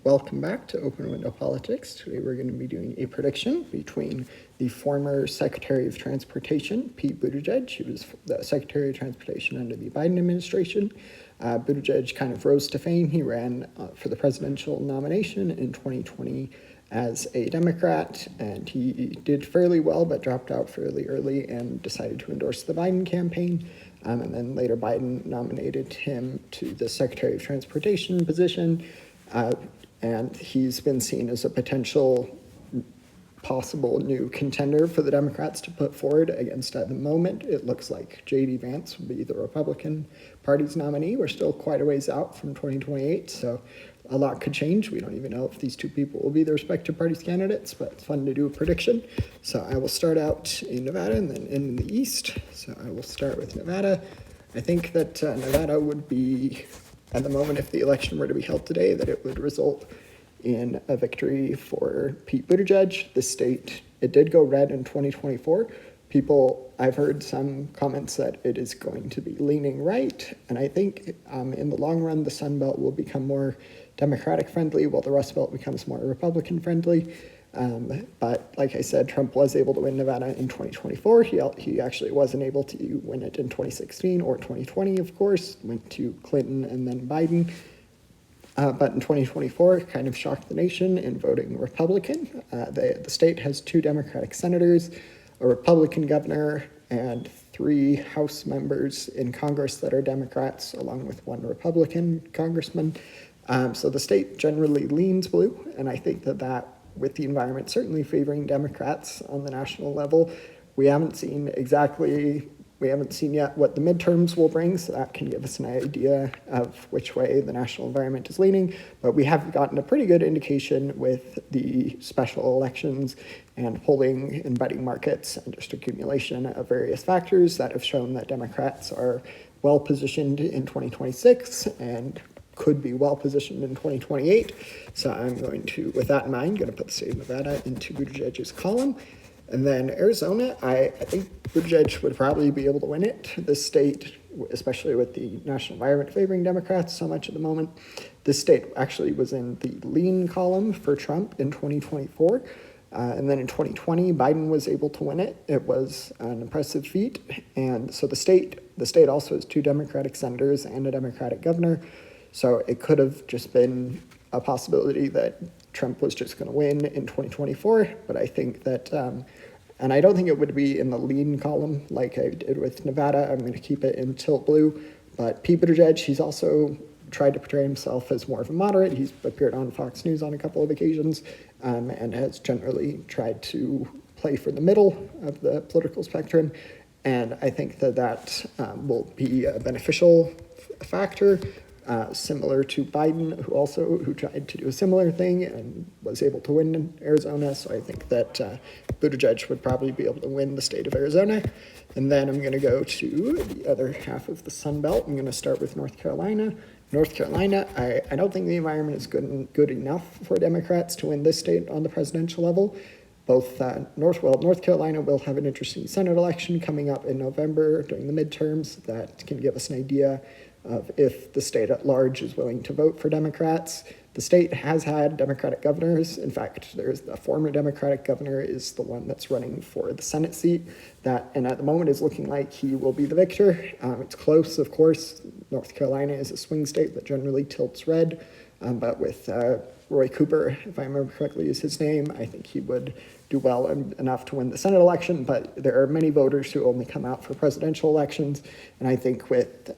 Welcome back to Open Window Politics. Today we're going to be doing a prediction between the former Secretary of Transportation, Pete Buttigieg. He was the Secretary of Transportation under the Biden administration. Buttigieg kind of rose to fame. He ran for the presidential nomination in 2020 as a Democrat, and he did fairly well, but dropped out fairly early and decided to endorse the Biden campaign. And then later Biden nominated him to the Secretary of Transportation position. And he's been seen as a potential possible new contender for the Democrats to put forward against, at the moment, it looks like J.D. Vance will be the Republican Party's nominee. We're still quite a ways out from 2028, so a lot could change. We don't even know if these two people will be the respective parties' candidates, but it's fun to do a prediction. So I will start out in Nevada and then in the East. So I will start with Nevada. I think that Nevada would be, at the moment, if the election were to be held today, that it would result in a victory for Pete Buttigieg. The state, it did go red in 2024. I've heard some comments that it is going to be leaning right, and I think in the long run, the Sun Belt will become more Democratic friendly, while the Rust Belt becomes more Republican friendly. But like I said, Trump was able to win Nevada in 2024. He actually wasn't able to win it in 2016 or 2020, of course, went to Clinton and then Biden. But in 2024, it kind of shocked the nation in voting Republican. The state has 2 Democratic senators, a Republican governor, and 3 House members in Congress that are Democrats, along with 1 Republican congressman. So the state generally leans blue, and I think that with the environment certainly favoring Democrats on the national level, we haven't seen yet what the midterms will bring, so that can give us an idea of which way the national environment is leaning. But we have gotten a pretty good indication with the special elections and polling in betting markets and just accumulation of various factors that have shown that Democrats are well positioned in 2026 and could be well positioned in 2028. So I'm going to, with that in mind, going to put the state of Nevada into Buttigieg's column. And then Arizona, I think Buttigieg would probably be able to win it. This state, especially with the national environment favoring Democrats so much at the moment, this state actually was in the lean column for Trump in 2024. And then in 2020, Biden was able to win it. It was an impressive feat. And so the state also has 2 Democratic senators and a Democratic governor. So it could have just been a possibility that Trump was just going to win in 2024, but I think that, and I don't think it would be in the lean column like I did with Nevada. I'm going to keep it in tilt blue, but Pete Buttigieg, he's also tried to portray himself as more of a moderate. He's appeared on Fox News on a couple of occasions, and has generally tried to play for the middle of the political spectrum, and I think that will be a beneficial factor. Similar to Biden, who tried to do a similar thing and was able to win in Arizona. So I think that Buttigieg would probably be able to win the state of Arizona. And then I'm going to go to the other half of the Sun Belt. I'm going to start with North Carolina. North Carolina, I don't think the environment is good enough for Democrats to win this state on the presidential level. North Carolina will have an interesting Senate election coming up in November during the midterms that can give us an idea of if the state at large is willing to vote for Democrats. The state has had Democratic governors. In fact, there's the former Democratic governor is the one that's running for the Senate seat, and at the moment is looking like he will be the victor. It's close, of course. North Carolina is a swing state that generally tilts red, but with Roy Cooper, if I remember correctly is his name, I think he would do well enough to win the Senate election, but there are many voters who only come out for presidential elections, and I think with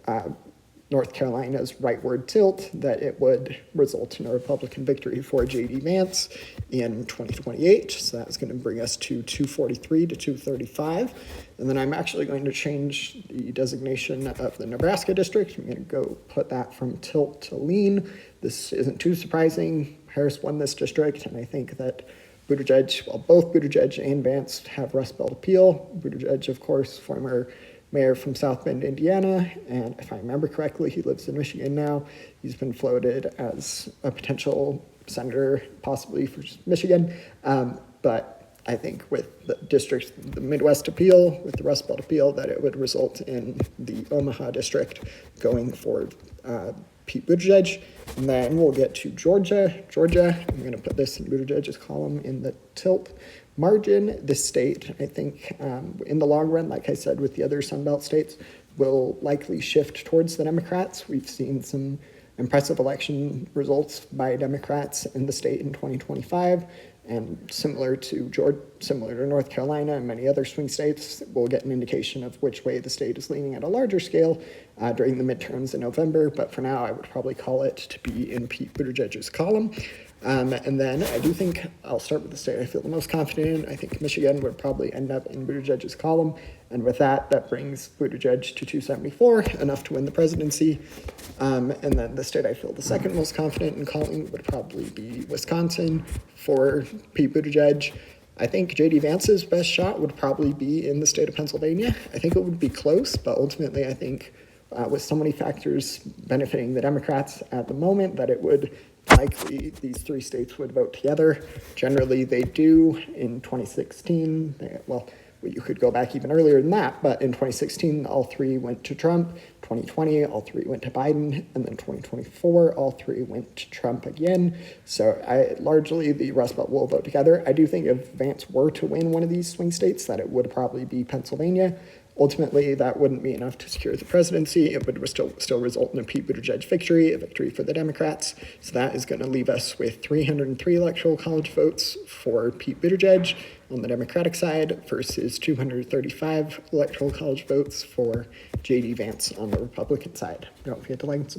North Carolina's rightward tilt, that it would result in a Republican victory for J.D. Vance in 2028. So that's going to bring us to 243 to 235. And then I'm actually going to change the designation of the Nebraska district. I'm going to go put that from tilt to lean. This isn't too surprising. Harris won this district, and I think that both Buttigieg and Vance have Rust Belt appeal. Buttigieg, of course, former mayor from South Bend, Indiana, and if I remember correctly, he lives in Michigan now. He's been floated as a potential senator, possibly for Michigan, but I think with the districts, the Midwest appeal, with the Rust Belt appeal, that it would result in the Omaha district going for Pete Buttigieg. And then we'll get to Georgia. I'm going to put this in Buttigieg's column in the tilt margin. This state, I think, in the long run, like I said, with the other Sunbelt states, will likely shift towards the Democrats. We've seen some impressive election results by Democrats in the state in 2025. And similar to North Carolina and many other swing states, we'll get an indication of which way the state is leaning at a larger scale during the midterms in November. But for now, I would probably call it to be in Pete Buttigieg's column. And then I do think I'll start with the state I feel the most confident in. I think Michigan would probably end up in Buttigieg's column. And with that, that brings Buttigieg to 274, enough to win the presidency. And then the state I feel the second most confident in calling would probably be Wisconsin for Pete Buttigieg. I think J.D. Vance's best shot would probably be in the state of Pennsylvania. I think it would be close, but ultimately I think with so many factors benefiting the Democrats at the moment that it would likely these three states would vote together. Generally, they do. In 2016, you could go back even earlier than that, but in 2016, all three went to Trump. 2020, all three went to Biden, and then 2024, all three went to Trump again. So largely, the Rust Belt will vote together. I do think if Vance were to win one of these swing states, that it would probably be Pennsylvania. Ultimately, that wouldn't be enough to secure the presidency. It would still result in a Pete Buttigieg victory, a victory for the Democrats. So that is going to leave us with 303 electoral college votes for Pete Buttigieg on the Democratic side versus 235 electoral college votes for J.D. Vance on the Republican side. Don't forget to like and subscribe.